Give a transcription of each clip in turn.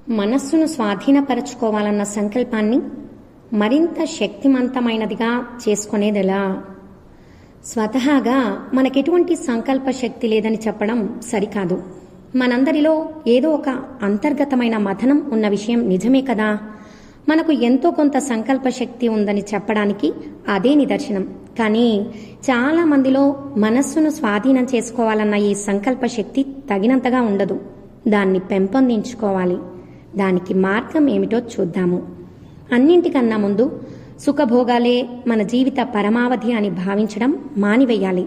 మనస్సును స్వాధీనపరచుకోవాలన్న సంకల్పాన్ని మరింత శక్తిమంతమైనదిగా చేసుకునేదెలా? స్వతహాగా మనకెటువంటి సంకల్ప శక్తి లేదని చెప్పడం సరికాదు. మనందరిలో ఏదో ఒక అంతర్గతమైన మథనం ఉన్న విషయం నిజమే కదా. మనకు ఎంతో కొంత సంకల్ప శక్తి ఉందని చెప్పడానికి అదే నిదర్శనం. కానీ చాలా మందిలో మనస్సును స్వాధీనం చేసుకోవాలన్న ఈ సంకల్ప శక్తి తగినంతగా ఉండదు. దాన్ని పెంపొందించుకోవాలి. దానికి మార్గం ఏమిటో చూద్దాము. అన్నింటికన్నా ముందు సుఖభోగాలే మన జీవిత పరమావధి అని భావించడం మానివేయాలి.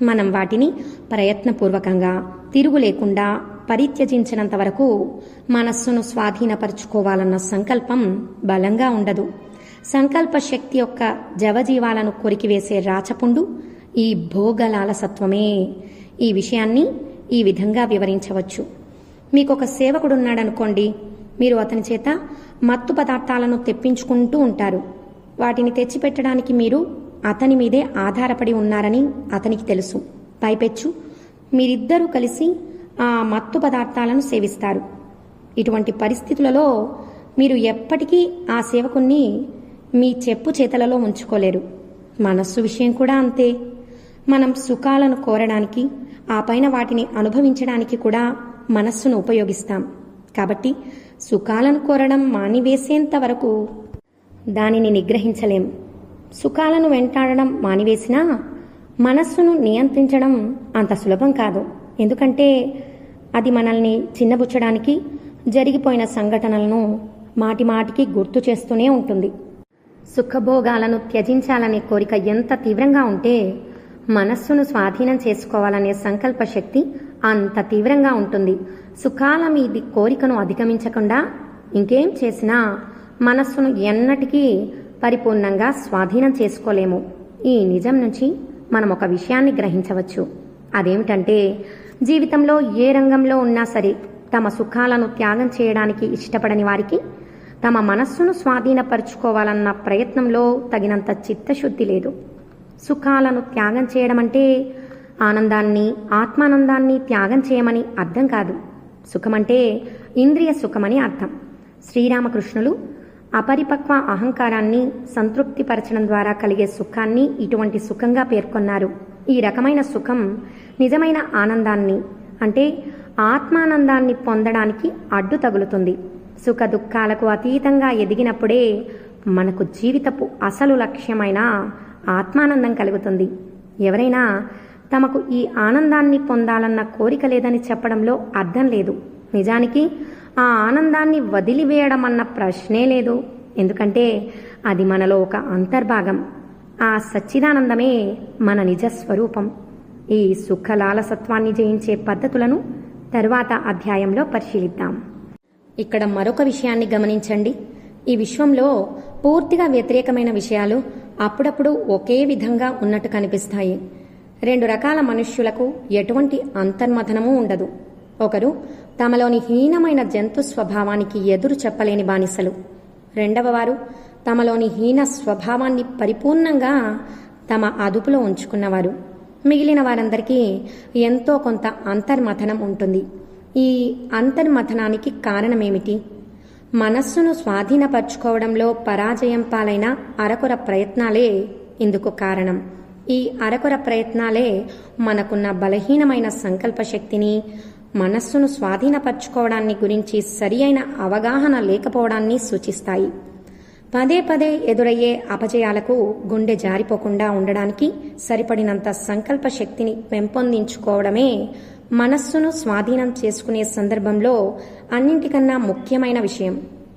మనం వాటిని ప్రయత్నపూర్వకంగా తిరుగు లేకుండా పరిత్యజించినంత వరకు మనస్సును స్వాధీనపరుచుకోవాలన్న సంకల్పం బలంగా ఉండదు. సంకల్ప శక్తి యొక్క జవజీవాలను కొరికివేసే రాచపుండు ఈ భోగలాలసత్వమే. ఈ విషయాన్ని ఈ విధంగా వివరించవచ్చు. మీకొక సేవకుడున్నాడనుకోండి. మీరు అతని చేత మత్తు పదార్థాలను తెప్పించుకుంటూ ఉంటారు. వాటిని తెచ్చిపెట్టడానికి మీరు అతని మీదే ఆధారపడి ఉన్నారని అతనికి తెలుసు. పైపెచ్చు మీరిద్దరూ కలిసి ఆ మత్తు పదార్థాలను సేవిస్తారు. ఇటువంటి పరిస్థితులలో మీరు ఎప్పటికీ ఆ సేవకుణ్ణి మీ చెప్పు చేతలలో ఉంచుకోలేరు. మనస్సు విషయం కూడా అంతే. మనం సుఖాలను కోరడానికి, ఆ పైన వాటిని అనుభవించడానికి కూడా మనస్సును ఉపయోగిస్తాం. కాబట్టి సుఖాలను కోరడం మానివేసేంత వరకు దానిని నిగ్రహించలేం. సుఖాలను వెంటాడడం మానివేసినా మనస్సును నియంత్రించడం అంత సులభం కాదు. ఎందుకంటే అది మనల్ని చిన్నబుచ్చడానికి, జరిగిపోయిన సంఘటనలను మాటిమాటికి గుర్తు చేస్తూనే ఉంటుంది. సుఖభోగాలను త్యజించాలనే కోరిక ఎంత తీవ్రంగా ఉంటే మనస్సును స్వాధీనం చేసుకోవాలనే సంకల్ప శక్తి అంత తీవ్రంగా ఉంటుంది. సుఖాల మీది కోరికను అధిగమించకుండా ఇంకేం చేసినా మనస్సును ఎన్నటికీ పరిపూర్ణంగా స్వాధీనం చేసుకోలేము. ఈ నిజం నుంచి మనం ఒక విషయాన్ని గ్రహించవచ్చు. అదేమిటంటే, జీవితంలో ఏ రంగంలో ఉన్నా సరే తమ సుఖాలను త్యాగం చేయడానికి ఇష్టపడని వారికి తమ మనస్సును స్వాధీనపరుచుకోవాలన్న ప్రయత్నంలో తగినంత చిత్తశుద్ధి లేదు. సుఖాలను త్యాగం చేయడం అంటే ఆనందాన్ని, ఆత్మానందాన్ని త్యాగం చేయమని అర్థం కాదు. సుఖమంటే ఇంద్రియ సుఖమని అర్థం. శ్రీరామకృష్ణులు అపరిపక్వ అహంకారాన్ని సంతృప్తిపరచడం ద్వారా కలిగే సుఖాన్ని ఇటువంటి సుఖంగా పేర్కొన్నారు. ఈ రకమైన సుఖం నిజమైన ఆనందాన్ని, అంటే ఆత్మానందాన్ని పొందడానికి అడ్డు తగులుతుంది. సుఖ దుఃఖాలకు అతీతంగా ఎదిగినప్పుడే మనకు జీవితపు అసలు లక్ష్యమైన ఆత్మానందం కలుగుతుంది. ఎవరైనా తమకు ఈ ఆనందాన్ని పొందాలన్న కోరిక లేదని చెప్పడంలో అర్థం లేదు. నిజానికి ఆ ఆనందాన్ని వదిలివేయడం అన్న ప్రశ్నే లేదు. ఎందుకంటే అది మనలో ఒక అంతర్భాగం. ఆ సచ్చిదానందమే మన నిజస్వరూపం. ఈ సుఖలాలసత్వాన్ని జయించే పద్ధతులను తరువాత అధ్యాయంలో పరిశీలిద్దాం. ఇక్కడ మరొక విషయాన్ని గమనించండి. ఈ విశ్వంలో పూర్తిగా వ్యతిరేకమైన విషయాలు అప్పుడప్పుడు ఒకే విధంగా ఉన్నట్టు కనిపిస్తాయి. రెండు రకాల మనుష్యులకు ఎటువంటి అంతర్మథనమూ ఉండదు. ఒకరు తమలోని హీనమైన జంతు స్వభావానికి ఎదురు చెప్పలేని బానిసలు. రెండవ వారు తమలోని హీన స్వభావాన్ని పరిపూర్ణంగా తమ అదుపులో ఉంచుకున్నవారు. మిగిలిన వారందరికీ ఎంతో కొంత అంతర్మథనం ఉంటుంది. ఈ అంతర్మథనానికి కారణమేమిటి? మనస్సును స్వాధీనపరచుకోవడంలో పరాజయం పాలైన అరకొర ప్రయత్నాలే ఇందుకు కారణం. ఈ అరకొర ప్రయత్నాలే మనకున్న బలహీనమైన సంకల్ప శక్తిని, మనస్సును స్వాధీనపరచుకోవడాన్ని గురించి సరి అయిన అవగాహన లేకపోవడాన్ని సూచిస్తాయి. పదే పదే ఎదురయ్యే అపజయాలకు గుండె జారిపోకుండా ఉండడానికి సరిపడినంత సంకల్ప శక్తిని పెంపొందించుకోవడమే మనస్సును స్వాధీనం చేసుకునే సందర్భంలో అన్నింటికన్నా ముఖ్యమైన విషయం.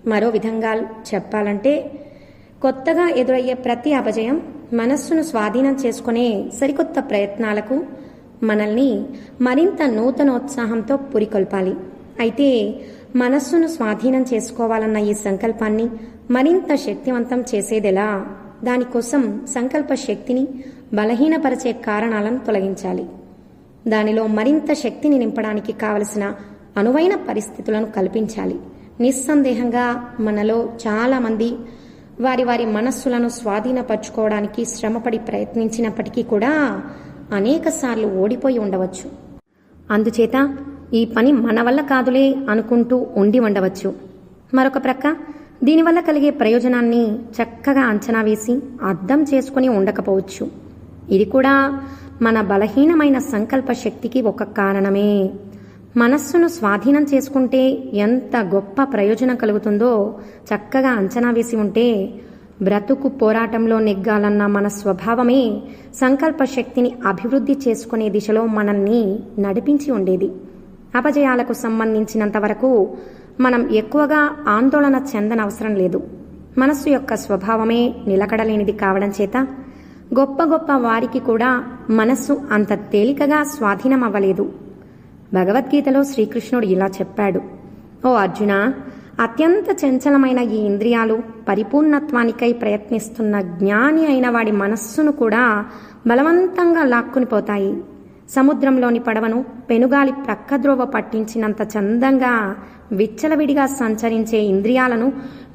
మరో విధంగా చెప్పాలంటే, కొత్తగా ఎదురయ్యే ప్రతి అపజయం మనస్సును స్వాధీనం చేసుకునే సరికొత్త ప్రయత్నాలకు మనల్ని మరింత నూతనోత్సాహంతో పురికొల్పాలి. అయితే మనస్సును స్వాధీనం చేసుకోవాలన్న ఈ సంకల్పాన్ని మరింత శక్తివంతం చేసేదెలా? దానికోసం సంకల్ప శక్తిని బలహీనపరిచే కారణాలను తొలగించాలి. దానిలో మరింత శక్తిని నింపడానికి కావలసిన అనువైన పరిస్థితులను కల్పించాలి. నిస్సందేహంగా మనలో చాలామంది వారి వారి మనస్సులను స్వాధీనపరచుకోవడానికి శ్రమపడి ప్రయత్నించినప్పటికీ కూడా అనేకసార్లు ఓడిపోయి ఉండవచ్చు. అందుచేత ఈ పని మన వల్ల కాదులే అనుకుంటూ ఉండి ఉండవచ్చు. మరొక ప్రక్క దీనివల్ల కలిగే ప్రయోజనాన్ని చక్కగా అంచనా వేసి అర్థం చేసుకుని ఉండకపోవచ్చు. ఇది కూడా మన బలహీనమైన సంకల్ప శక్తికి ఒక కారణమే. మనస్సును స్వాధీనం చేసుకుంటే ఎంత గొప్ప ప్రయోజనం కలుగుతుందో చక్కగా అంచనా వేసి ఉంటే బ్రతుకు పోరాటంలో నెగ్గాలన్న మన స్వభావమే సంకల్ప శక్తిని అభివృద్ధి చేసుకునే దిశలో మనల్ని నడిపించి ఉండేది. అపజయాలకు సంబంధించినంత వరకు మనం ఎక్కువగా ఆందోళన చెందనవసరం లేదు. మనస్సు యొక్క స్వభావమే నిలకడలేనిది కావడం చేత గొప్ప గొప్ప వారికి కూడా మనస్సు అంత తేలికగా స్వాధీనం అవ్వలేదు. భగవద్గీతలో శ్రీకృష్ణుడు ఇలా చెప్పాడు, ఓ అర్జున, అత్యంత చంచలమైన ఈ ఇంద్రియాలు పరిపూర్ణత్వానికై ప్రయత్నిస్తున్న జ్ఞాని అయిన వాడి మనస్సును కూడా బలవంతంగా లాక్కుని పోతాయి. సముద్రంలోని పడవను పెనుగాలి ప్రక్కద్రోవ పట్టించినంత చందంగా విచ్చలవిడిగా సంచరించే ఇంద్రియాలను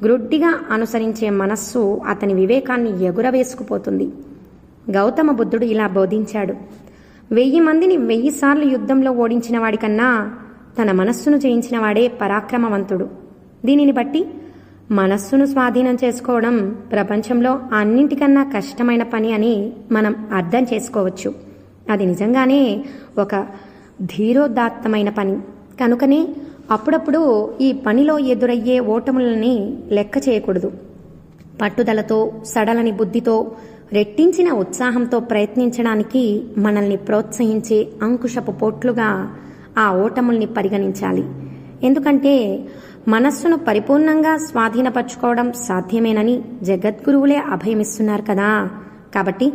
గ్రుడ్డిగా అనుసరించే మనస్సు అతని వివేకాన్ని ఎగురవేసుకుపోతుంది. గౌతమ బుద్ధుడు ఇలా బోధించాడు, 1000 మందిని 1000 సార్లు యుద్ధంలో ఓడించిన వాడికన్నా తన మనస్సును జయించిన వాడే పరాక్రమవంతుడు. దీనిని బట్టి మనస్సును స్వాధీనం చేసుకోవడం ప్రపంచంలో అన్నింటికన్నా కష్టమైన పని అని మనం అర్థం చేసుకోవచ్చు. అది నిజంగానే ఒక ధీరోదాత్తమైన పని. కనుకనే అప్పుడప్పుడు ఈ పనిలో ఎదురయ్యే ఓటములని లెక్క చేయకూడదు. పట్టుదలతో, సడలని బుద్ధితో, రెట్టించిన ఉత్సాహంతో ప్రయత్నించడానికి మనల్ని ప్రోత్సహించే అంకుశపు పోట్లుగా ఆ ఓటముల్ని పరిగణించాలి. ఎందుకంటే మనస్సును పరిపూర్ణంగా స్వాధీనపరచుకోవడం సాధ్యమేనని జగద్గురువులే అభయమిస్తున్నారు కదా. కాబట్టి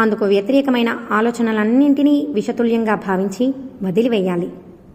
అందుకు వ్యతిరేకమైన ఆలోచనలన్నింటినీ విషతుల్యంగా భావించి వదిలివేయాలి.